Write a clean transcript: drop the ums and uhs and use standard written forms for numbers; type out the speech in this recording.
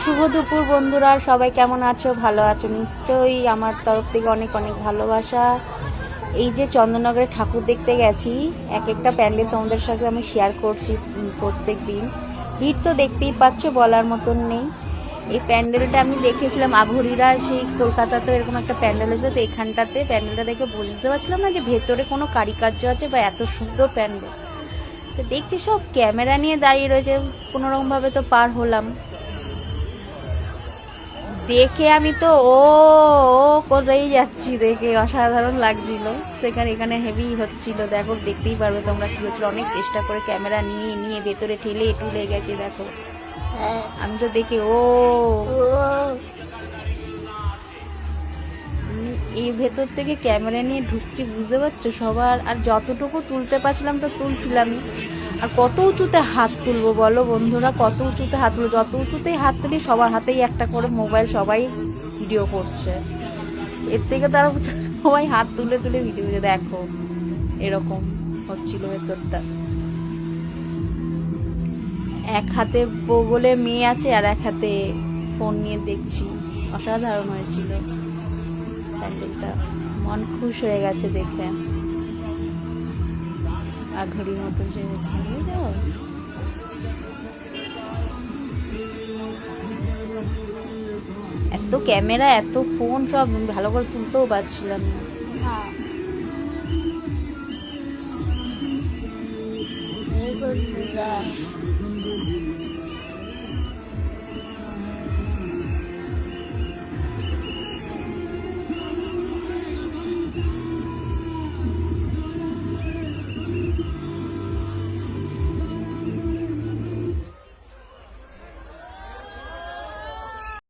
শুভ দুপুর বন্ধুরা, সবাই কেমন আছো? ভালো আছো নিশ্চয়ই। আমার তরফ থেকে অনেক অনেক ভালোবাসা। এই যে চন্দননগরে ঠাকুর দেখতে গেছি, এক একটা প্যান্ডেল তোমাদের সাথে আমি শেয়ার করছি প্রত্যেক দিন। ভিড় তো দেখতেই পাচ্ছ, বলার মতন নেই। এই প্যান্ডেলটা আমি দেখেছিলাম আঘরিরা, সেই কলকাতাতে এরকম একটা প্যান্ডেল হয়েছিল, তো এখানটাতে প্যান্ডেলটা দেখে বুঝতে পারছিলাম না যে ভেতরে কোনো কারিকার্য আছে বা এত সুন্দর প্যান্ডেল। তো দেখছি সব ক্যামেরা নিয়ে দাঁড়িয়ে রয়েছে, কোনোরকমভাবে তো পার হলাম। দেখে আমি তো ও ও করেই যাচ্ছি, দেখে অসাধারণ লাগছিল। সেখানে এখানে হেভি হচ্ছিল, দেখো দেখতেই পারবে তোমরা কি হচ্ছিল। অনেক চেষ্টা করে ক্যামেরা নিয়ে নিয়ে ভেতরে ঠেলে টুলে গেছে, দেখো। আমি তো দেখে এই ভেতর থেকে ক্যামেরা নিয়ে ঢুকছি, বুঝতে পারছো সবার। আর যতটুকু তুলতে পারছিলাম তো তুলছিলামই। আর কত উঁচুতে হাত তুলবো বলো বন্ধুরা, কত উঁচুতে হাত তুলবো? যত উঁচুতেই হাত তুলি সবার হাতেই একটা করে মোবাইল, সবাই ভিডিও করছে। এর থেকে তারা সবাই হাত তুলে তুলে ভিডিও করছে, দেখো এরকম হচ্ছিল ভেতরটা। এক হাতে বলে মেয়ে আছে আর এক হাতে ফোন নিয়ে দেখছি। অসাধারণ হয়েছিল প্যান্ডেলটা, মন খুশ হয়ে গেছে দেখে। আঘড়ির মতো সেরেছে, বুঝলো। এত ক্যামেরা, এত ফোন, সব ভালো করে তুলতেও পারছিলাম না।